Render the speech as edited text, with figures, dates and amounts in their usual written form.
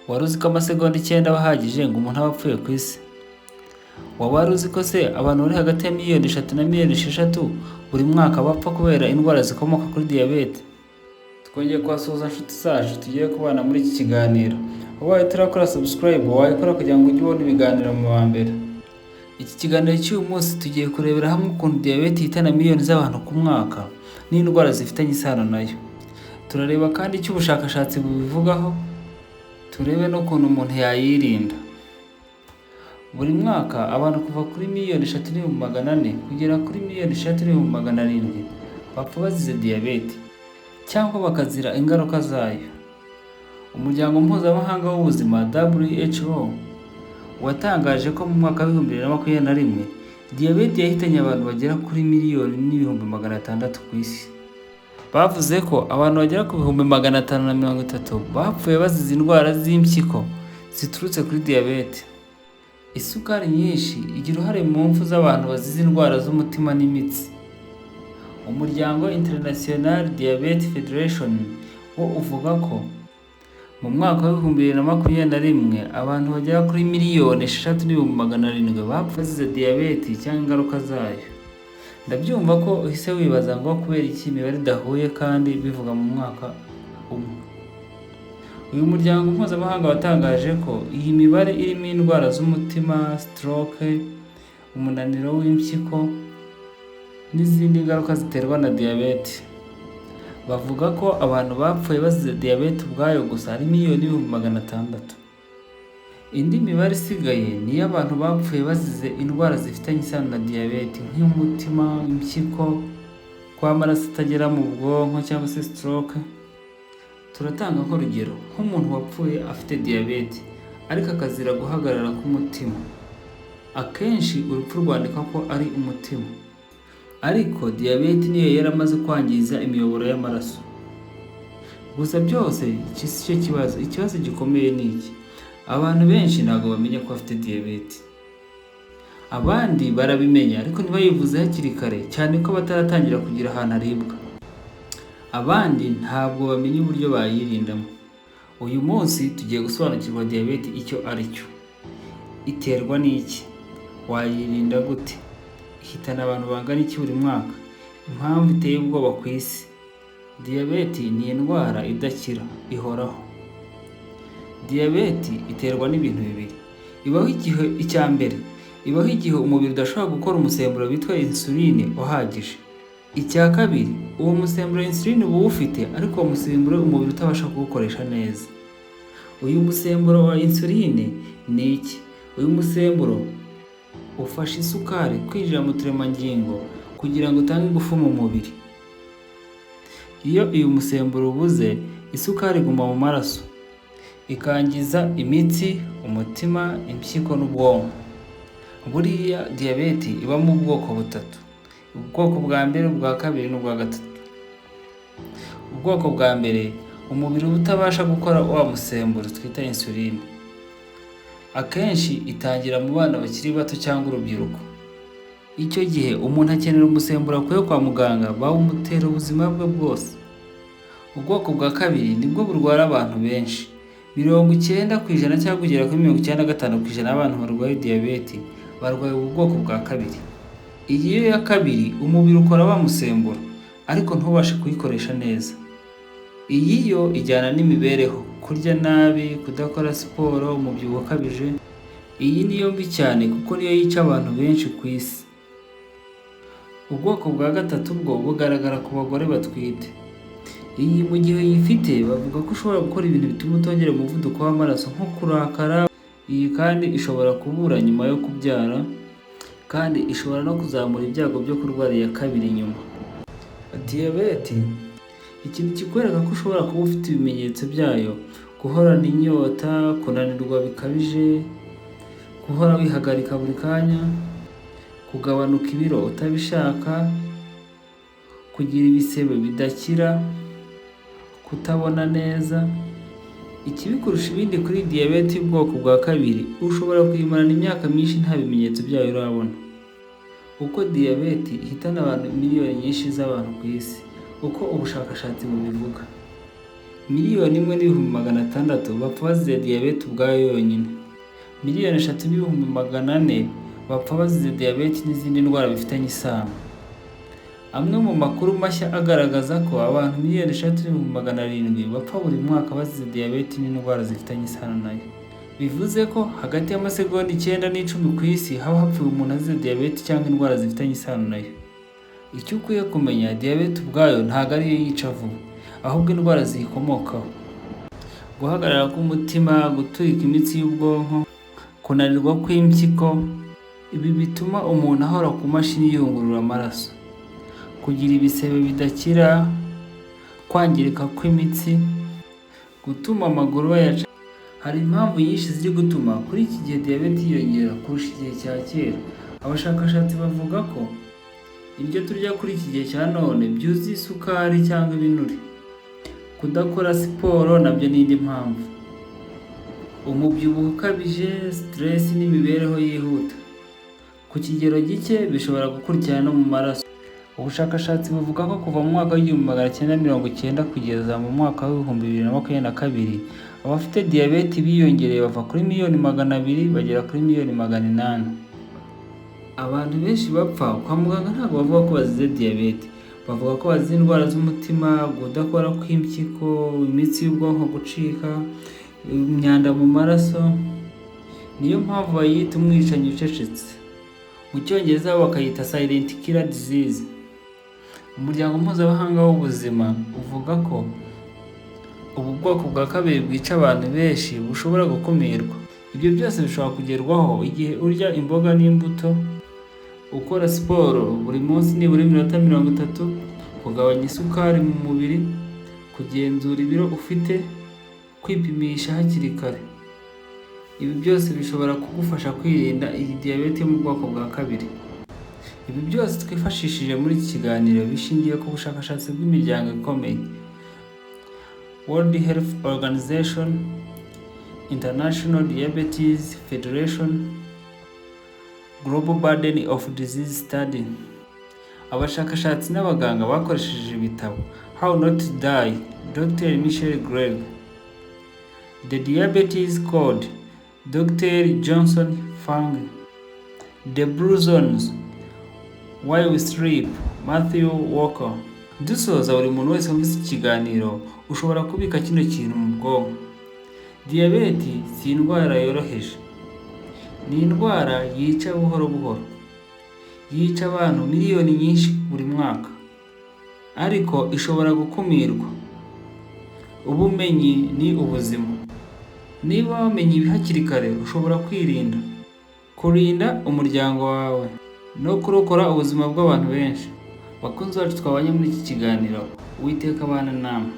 Wari uzi ko amasegonda 9 aba ahagije ngo umuntu aba apfuye ku isi? Waba wari uzi ko se abantu bari hagati ya miliyoni 3 na miliyoni 6 buri mwaka bapfa kubera indwara zikomoka kuri diyabete? Twongeye kubasuhuza inshuti zacu tugiye kubana muri iki kiganiro. Ubaye turakora subscribe wayikora kugira ngo ujye ubona ibiganiro mu wa mbere. Iki kiganiro cy'uyu munsi tugiye kurebera hamwe ukuntu diyabete ihitana miliyoni z'abantu ku mwaka n'indwara zifitanye isano nayo. Turareba kandi icyo ubushakashatsi bubivugaho, turebe n'ukuntu umuntu yayirinda. Buri mwaka abantu kuva kuri miliyoni 3,400,000 kugera kuri miliyoni 3,700,000 bapfa bazize diyabete cyangwa bakazira ingaruka zayo. Umuryango mpuzamahanga w'ubuzima WHO watangaje ko mu mwaka wa 2021 diyabete yahitanye abantu bagera kuri miliyoni n'ibihumbi 600 ku isi. Bavuze ko abantu bagera ku bihumbi 530 bapfuye bazize indwara z'impyiko ziturutse kuri diyabete. Isukari nyinshi igira uruhare mu mfu z'abantu bazize indwara z'umutima n'imitsi. Umuryango International Diabetes Federation wo uvuga ko mu mwaka wa 2021 abantu bagera kuri miliyoni 6,700,000 bapfuye bazize diyabete cyangwa ingaruka zayo. Ndabyumva ko uhise wibaza ngo kubera iki imibare idahuye kandi bivuga mu mwaka umwe. Uyu muryango mpuzamahanga watangaje ko iyi mibare irimo indwara z'umutima, stroke, umunaniro w'impyiko n'izindi ngaruka ziterwa na diyabete. Bavuga ko abantu bapfuye bazize diyabete ubwayo gusa ari miliyoni 600,000. Indi mibare isigaye ni y'abantu bapfuye bazize indwara zifitanye isano na diyabete nk'umutima, impyiko, kw'amaraso atagera mu bwonko cyangwa se stroke. Turatanga nk'urugero nk'umuntu wapfuye afite diyabete ariko akazira guhagarara k'umutima. Akenshi urupfu rwandika ko ari umutima, ariko diyabete niyo yaramaze kwangiza imiyoboro y'amaraso. Gusa byose iki si cyo kibazo. Ikibazo gikomeye ni iki: abantu benshi ntabwo bamenya ko bafite diyabete. Abandi barabimenya ariko ntibayivuze hakiri kare, cyane ko bataratangira kugira ahantu aribwa. Abandi ntabwo bamenya uburyo bayirindamo. Uyu munsi tugiye gusobanukirwa diyabete icyo ari cyo, iterwa n'iki, wayirinda gute, ihitana abantu bangana iki buri mwaka, impamvu iteye ubwoba ku isi. Diyabete ni indwara idakira, ihoraho. Diyabete iterwa n'ibintu bibiri. Ibaho igihe icya mbere, ibaho igihe umubiri udashobora gukora umusemburo witwa insuline uhagije. Icya kabiri, uwo musemburo insuline uba ufite ariko uwo musemburo umubiri utabasha kuwukoresha neza. Uyu musemburo wa insuline ni iki? Uyu musemburo ufasha isukari kwinjira mu turemangingo kugira ngo utange ingufu mu mubiri. Iyo uyu musemburo ubuze, isukari iguma mu maraso ikangiza imitsi, umutima, impyiko n'ubwonko. Buriya diyabete iba mu bwoko butatu: ubwoko bwa mbere, ubwa kabiri n'ubwa gatatu. Ubwoko bwa mbere, umubiri utabasha gukora wa musemburo twita insuline. Akenshi itangira mu bana bakiri bato cyangwa urubyiruko. Icyo gihe umuntu akenera umusemburo akuye kwa muganga bawumutera ubuzima bwe bwose. Ubwoko bwa kabiri nibwo burwara abantu benshi. 90% cyangwa kugera kuri 95% y'abantu barwaye diyabete barwaye ubu bwoko bwa kabiri. Iyi ya kabiri umubiri ukora wa musemburo ariko ntubashe kuyikoresha neza. Iyi yo ijyana n'imibereho, kurya nabi, kudakora siporo, umubyibuho ukabije. Iyi niyo mbi cyane kuko niyo yica abantu benshi ku isi. Ubwoko bwa gatatu bwo bugaragara ku bagore batwite. Iyi mu gihe uyifite bavuga ko ushobora gukora ibintu bituma utongera umuvuduko w'amaraso nko kurakara. Iyi kandi ishobora kubura nyuma yo kubyara, kandi ishobora no kuzamura ibyago byo kurwara iya kabiri nyuma. Diyabete ikintu kikwereka ko ushobora kuba ufite ibimenyetso byayo: guhorana inyota, kunanirwa bikabije, guhora wihagarika buri kanya, kugabanuka ibiro utabishaka, kugira ibisebe bidakira, kutabona neza. Ikibi kurusha ibindi kuri diyabete y'ubwoko bwa kabiri, ushobora kuyimarana imyaka myinshi nta bimenyetso byayo urabona. Uko diyabete ihitana abantu miliyoni nyinshi z'abantu ku isi, uko ubushakashatsi bubivuga. 1,1,600,000 bapfa bazize diyabete ubwayo yonyine. 3,400,000 bapfa bazize diyabete n'izindi ndwara bifitanye isano. Amwe mu makuru mashya agaragaza ko abantu 3,700,000 bapfa buri mwaka bazize diyabete n'indwara zifitanye isano nayo. Bivuze ko hagati y'amasegonda 9 n'10 ku isi haba hapfuye umuntu azize diyabete cyangwa indwara zifitanye isano nayo. Icyo ukwiye kumenya, diyabete ubwayo ntabwo ariyo yica vuba, ahubwo indwara ziyikomokaho. Guhagarara k'umutima, guturika imitsi y'ubwonko, kunanirwa kw'impyiko, ibi bituma umuntu ahora ku mashini yungurura amaraso. Kugira ibisebe bidakira, kwangirika kw'imitsi, gutuma amaguru bayaca. Hari impamvu nyinshi ziri gutuma kuri iki gihe diyabete yiyongera kurusha igihe cya kera. Abashakashatsi bavuga ko ibyo turya kuri iki gihe cya none byuzuye isukari cyangwa ibinure. Kudakora siporo nabyo ni indi mpamvu. Umubyibuho ukabije, stress n'imibereho yihuta ku kigero gike bishobora gukurikirana no mu maraso. Ubushakashatsi buvuga ko kuva mu mwaka w'1990 kugeza mu mwaka w'2022 abafite diyabete biyongereye bava kuri 200,000 bagera kuri 800,000. Abantu benshi bapfa kwa muganga ntabwo bavuga ko bazize diyabete, bavuga ko bazize indwara z'umutima, kudakora kw'impyiko, imitsi y'ubwonko gucika, imyanda mu maraso. Niyo mpamvu bayita umwicanyi ucecetse. Mu Cyongereza bakayita silent killer disease. Umuryango mpuzamahanga w'ubuzima uvuga ko ubu bwoko bwa kabiri bwica abantu benshi bushobora gukumirwa. Ibyo byose bishobora kugerwaho igihe urya imboga n'imbuto, ukora siporo buri munsi nibura iminota 30, kugabanya isukari mu mubiri, kugenzura ibiro ufite, kwipimisha hakiri kare. Ibi byose bishobora kugufasha kwirinda iyi diyabete yo mu bwoko bwa kabiri. Ibi byose twifashishije muri iki kiganiro bishingiye ku bushakashatsi bw'imiryango ikomeye: World Health Organization, International Diabetes Federation, Global Burden of Disease Study. Abashakashatsi n'abaganga bakoresheje ibitabo How Not to Die, Dr. Michelle Gregg, The Diabetes Code, Dr. Johnson Fung, The Blue Zones, Why We Sleep, Matthew Walker. Dusoza, buri muntu wese wumvise ikiganiro ushobora kubika kino kintu mu bwonko: diyabete si indwara yoroheje, ni indwara yica buhoro buhoro, yica abantu miliyoni nyinshi buri mwaka, ariko ishobora gukumirwa. Ubumenyi ni ubuzima. Niba wamenye ibi hakiri kare, ushobora kwirinda, kurinda umuryango wawe no kurokora ubuzima bw'abantu benshi. Bakunzi bacu twabanye muri iki kiganiro, Uwiteka abane namwe.